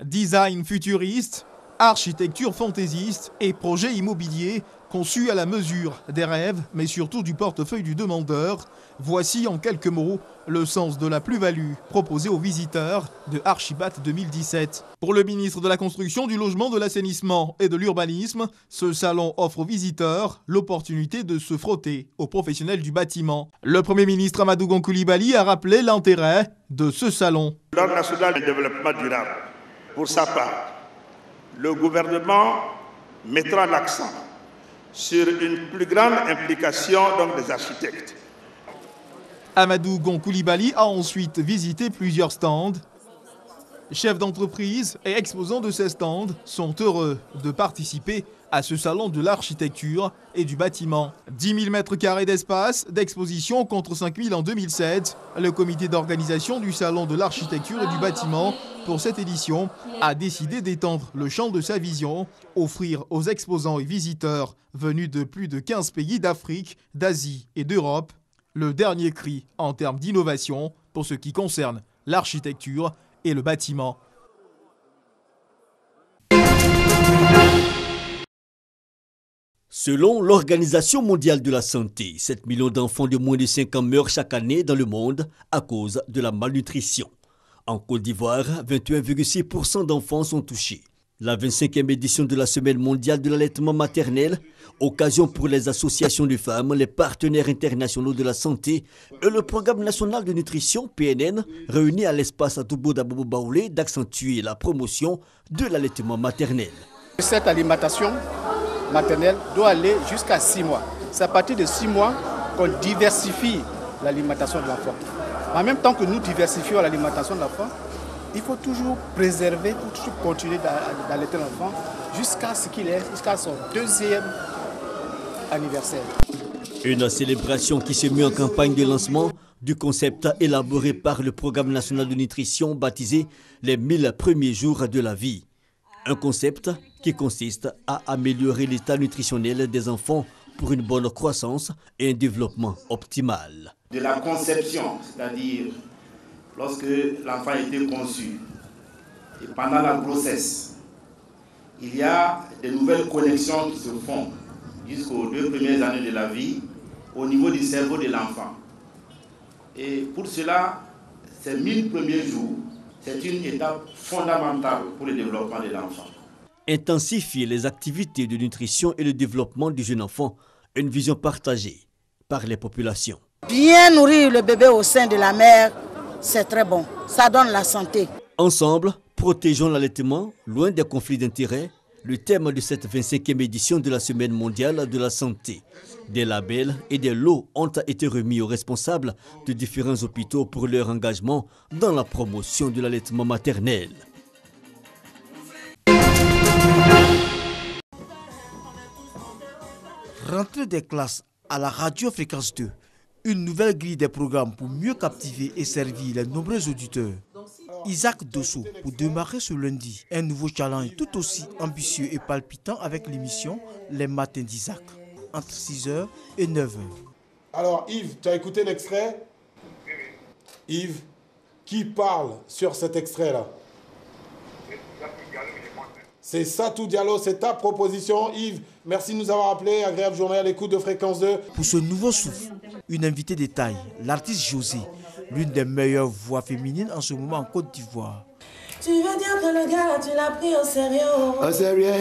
Design futuriste, architecture fantaisiste et projet immobilier conçus à la mesure des rêves, mais surtout du portefeuille du demandeur. Voici en quelques mots le sens de la plus-value proposée aux visiteurs de Archibat 2017. Pour le ministre de la Construction, du Logement, de l'Assainissement et de l'Urbanisme, ce salon offre aux visiteurs l'opportunité de se frotter aux professionnels du bâtiment. Le Premier ministre Amadou Gon Coulibaly a rappelé l'intérêt de ce salon. L'Ordre national de développement durable, pour sa part, le gouvernement mettra l'accent sur une plus grande implication des architectes. Amadou Gon Coulibaly a ensuite visité plusieurs stands. Chefs d'entreprise et exposants de ces stands sont heureux de participer à ce salon de l'architecture et du bâtiment. 10 000 m² d'espace d'exposition contre 5 000 en 2007. Le comité d'organisation du salon de l'architecture et du bâtiment pour cette édition a décidé d'étendre le champ de sa vision, offrir aux exposants et visiteurs venus de plus de 15 pays d'Afrique, d'Asie et d'Europe le dernier cri en termes d'innovation pour ce qui concerne l'architecture et le bâtiment. Selon l'Organisation mondiale de la santé, 7 millions d'enfants de moins de 5 ans meurent chaque année dans le monde à cause de la malnutrition. En Côte d'Ivoire, 21,6% d'enfants sont touchés. La 25e édition de la Semaine mondiale de l'allaitement maternel, occasion pour les associations de femmes, les partenaires internationaux de la santé et le Programme national de nutrition, PNN, réunis à l'espace Atoubo d'Abobo Baoulé d'accentuer la promotion de l'allaitement maternel. Cette alimentation maternelle doit aller jusqu'à 6 mois. C'est à partir de 6 mois qu'on diversifie l'alimentation de l'enfant. En même temps que nous diversifions l'alimentation de l'enfant, il faut toujours préserver, pour toujours continuer d'allaiter l'enfant jusqu'à ce qu'il ait, jusqu'à son 2e anniversaire. Une célébration qui se met en campagne de lancement du concept élaboré par le Programme national de nutrition baptisé les 1000 premiers jours de la vie. Un concept qui consiste à améliorer l'état nutritionnel des enfants pour une bonne croissance et un développement optimal. De la conception, c'est-à-dire lorsque l'enfant a été conçu et pendant la grossesse, il y a de nouvelles connexions qui se font jusqu'aux 2 premières années de la vie au niveau du cerveau de l'enfant. Et pour cela, ces 1000 premiers jours, c'est une étape fondamentale pour le développement de l'enfant. Intensifier les activités de nutrition et le développement du jeune enfant, une vision partagée par les populations. Bien nourrir le bébé au sein de la mère, c'est très bon. Ça donne la santé. Ensemble, protégeons l'allaitement, loin des conflits d'intérêts, le thème de cette 25e édition de la Semaine mondiale de la santé. Des labels et des lots ont été remis aux responsables de différents hôpitaux pour leur engagement dans la promotion de l'allaitement maternel. Rentrée des classes à la radio Fréquence 2. Une nouvelle grille des programmes pour mieux captiver et servir les nombreux auditeurs. Isaac Dosso pour démarrer ce lundi. Un nouveau challenge tout aussi ambitieux et palpitant avec l'émission Les Matins d'Isaac. Entre 6h et 9h. Alors Yves, tu as écouté l'extrait? Yves, qui parle sur cet extrait-là? C'est Satou Diallo, c'est ta proposition. Yves, merci de nous avoir appelés. Agréable journée à l'écoute de Fréquence 2. Pour ce nouveau souffle, une invitée de taille, l'artiste José, l'une des meilleures voix féminines en ce moment en Côte d'Ivoire. Tu veux dire que le gars là, tu l'as pris au sérieux? Au sérieux.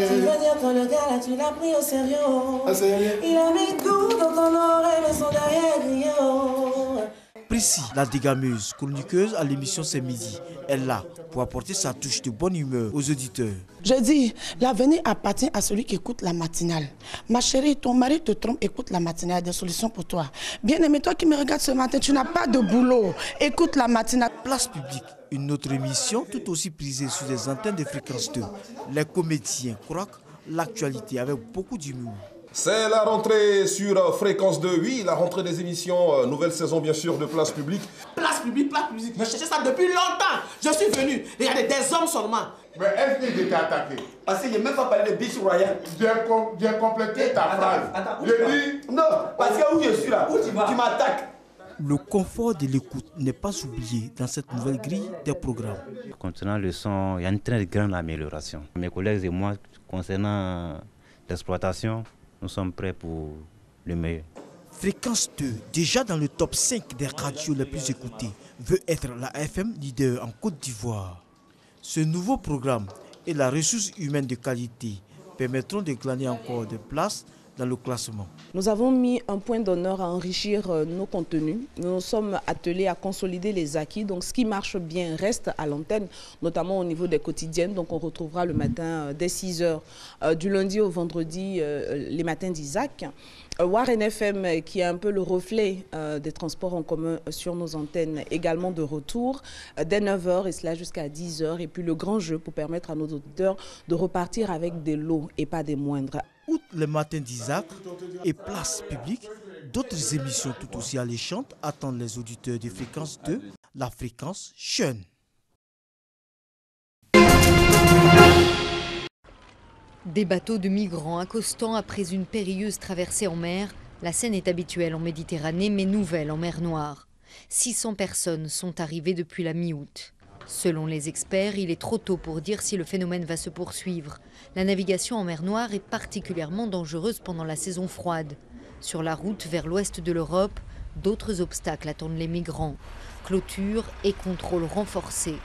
Tu veux dire que le gars là, tu l'as pris au sérieux? Au sérieux. Il a mis tout dans ton oreille, mais son derrière grillé. Prissi, la dégameuse, chroniqueuse à l'émission C'est Midi, est là pour apporter sa touche de bonne humeur aux auditeurs. Je dis, l'avenir appartient à celui qui écoute la matinale. Ma chérie, ton mari te trompe, écoute la matinale, il y a des solutions pour toi. Bien-aimé, toi qui me regardes ce matin, tu n'as pas de boulot. Écoute la matinale. Place publique, une autre émission tout aussi prisée sur les antennes de Fréquence 2. Les comédiens croquent l'actualité avec beaucoup d'humour. C'est la rentrée sur Fréquence 2, oui, la rentrée des émissions, nouvelle saison bien sûr de Place Publique. Place Publique, je cherchais ça depuis longtemps. Je suis venu, regardez, des hommes seulement. Mais est-ce qu'il était attaqué? Parce qu'il n'a même pas parlé de biche royale. J'ai complété ta phrase. Attends, je dis... Non, parce que où je suis là, tu m'attaques. Le confort de l'écoute n'est pas oublié dans cette nouvelle grille des programmes. Concernant le son, il y a une très grande amélioration. Mes collègues et moi, concernant l'exploitation, nous sommes prêts pour le meilleur. Fréquence 2, déjà dans le top 5 des radios les plus écoutées, veut être la FM leader en Côte d'Ivoire. Ce nouveau programme et la ressource humaine de qualité permettront de gagner encore de places dans le classement. Nous avons mis un point d'honneur à enrichir nos contenus. Nous nous sommes attelés à consolider les acquis. Donc ce qui marche bien reste à l'antenne, notamment au niveau des quotidiennes. Donc on retrouvera le matin dès 6 h du lundi au vendredi les matins d'Isaac. Warren FM qui est un peu le reflet des transports en commun sur nos antennes, également de retour dès 9 h et cela jusqu'à 10 h. Et puis le grand jeu pour permettre à nos auditeurs de repartir avec des lots et pas des moindres. Outre les matins d'Isaac et Place Publique, d'autres émissions tout aussi alléchantes attendent les auditeurs de Fréquence 2, la fréquence jeune. Des bateaux de migrants accostant après une périlleuse traversée en mer, la scène est habituelle en Méditerranée mais nouvelle en mer Noire. 600 personnes sont arrivées depuis la mi-août. Selon les experts, il est trop tôt pour dire si le phénomène va se poursuivre. La navigation en mer Noire est particulièrement dangereuse pendant la saison froide. Sur la route vers l'ouest de l'Europe, d'autres obstacles attendent les migrants. Clôtures et contrôles renforcés.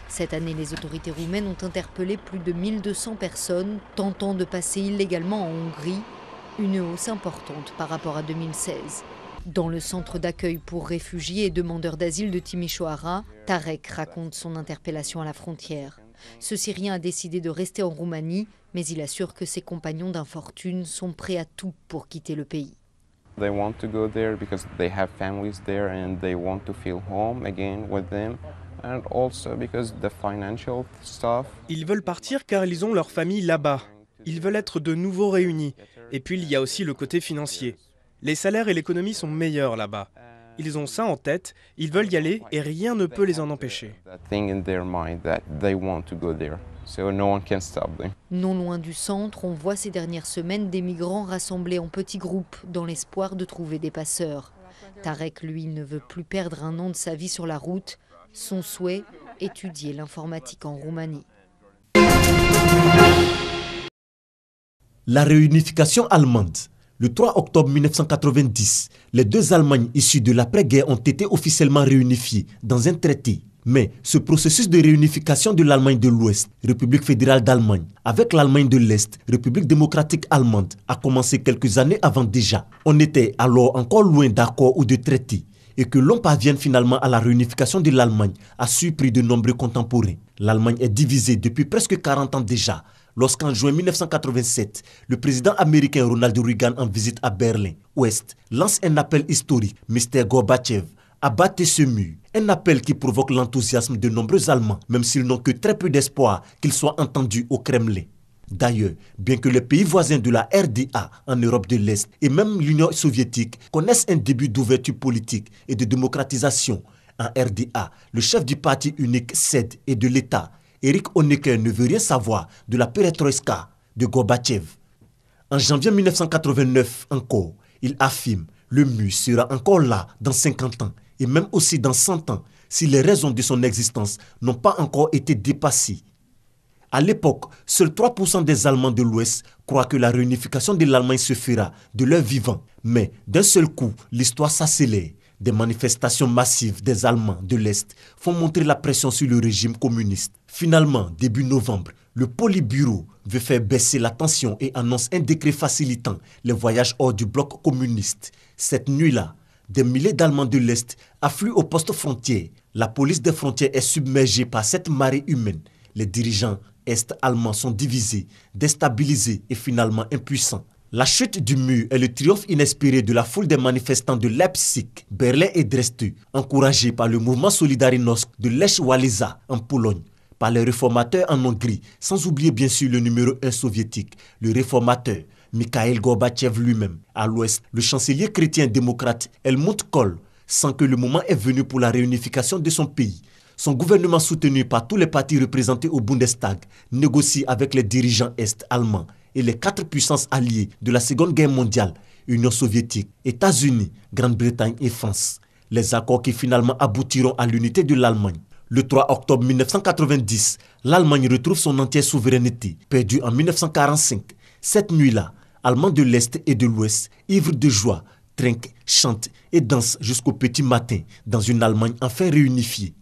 Cette année, les autorités roumaines ont interpellé plus de 1200 personnes tentant de passer illégalement en Hongrie, une hausse importante par rapport à 2016. Dans le centre d'accueil pour réfugiés et demandeurs d'asile de Timișoara, Tarek raconte son interpellation à la frontière. Ce Syrien a décidé de rester en Roumanie, mais il assure que ses compagnons d'infortune sont prêts à tout pour quitter le pays. They want to go there because they have families there and they want to feel home again with them. And also because the financial stuff. Ils veulent partir car ils ont leur famille là-bas. Ils veulent être de nouveau réunis. Et puis il y a aussi le côté financier. Les salaires et l'économie sont meilleurs là-bas. Ils ont ça en tête, ils veulent y aller et rien ne peut les en empêcher. Non loin du centre, on voit ces dernières semaines des migrants rassemblés en petits groupes dans l'espoir de trouver des passeurs. Tarek, lui, ne veut plus perdre un an de sa vie sur la route. Son souhait, étudier l'informatique en Roumanie. La réunification allemande. Le 3 octobre 1990, les deux Allemagnes issues de l'après-guerre ont été officiellement réunifiées dans un traité. Mais ce processus de réunification de l'Allemagne de l'Ouest, République fédérale d'Allemagne, avec l'Allemagne de l'Est, République démocratique allemande, a commencé quelques années avant déjà. On était alors encore loin d'accords ou de traités. Et que l'on parvienne finalement à la réunification de l'Allemagne a surpris de nombreux contemporains. L'Allemagne est divisée depuis presque 40 ans déjà, lorsqu'en juin 1987, le président américain Ronald Reagan, en visite à Berlin-Ouest, lance un appel historique. Mr. Gorbatchev, abattez ce mur. Un appel qui provoque l'enthousiasme de nombreux Allemands, même s'ils n'ont que très peu d'espoir qu'il soit entendu au Kremlin. D'ailleurs, bien que les pays voisins de la RDA en Europe de l'Est et même l'Union soviétique connaissent un début d'ouverture politique et de démocratisation, en RDA, le chef du parti unique CED et de l'État, Erich Honecker, ne veut rien savoir de la perestroïka de Gorbatchev. En janvier 1989 encore, il affirme « Le mur sera encore là dans 50 ans et même aussi dans 100 ans si les raisons de son existence n'ont pas encore été dépassées. » À l'époque, seuls 3% des Allemands de l'Ouest croient que la réunification de l'Allemagne se fera de leur vivant. Mais d'un seul coup, l'histoire s'accélère. Des manifestations massives des Allemands de l'Est font montrer la pression sur le régime communiste. Finalement, début novembre, le Politburo veut faire baisser la tension et annonce un décret facilitant les voyages hors du bloc communiste. Cette nuit-là, des milliers d'Allemands de l'Est affluent aux postes frontières. La police des frontières est submergée par cette marée humaine. Les dirigeants est-allemands sont divisés, déstabilisés et finalement impuissants. La chute du mur est le triomphe inespéré de la foule des manifestants de Leipzig, Berlin et Dresde, encouragés par le mouvement Solidarność de Lech-Wałęsa en Pologne, par les réformateurs en Hongrie, sans oublier bien sûr le numéro 1 soviétique, le réformateur Mikhail Gorbatchev lui-même. À l'ouest, le chancelier chrétien-démocrate Helmut Kohl sent que le moment est venu pour la réunification de son pays. Son gouvernement, soutenu par tous les partis représentés au Bundestag, négocie avec les dirigeants est-allemands et les 4 puissances alliées de la Seconde Guerre mondiale, Union soviétique, États-Unis, Grande-Bretagne et France. Les accords qui finalement aboutiront à l'unité de l'Allemagne. Le 3 octobre 1990, l'Allemagne retrouve son entière souveraineté, perdue en 1945. Cette nuit-là, Allemands de l'Est et de l'Ouest, ivres de joie, trinquent, chantent et dansent jusqu'au petit matin dans une Allemagne enfin réunifiée.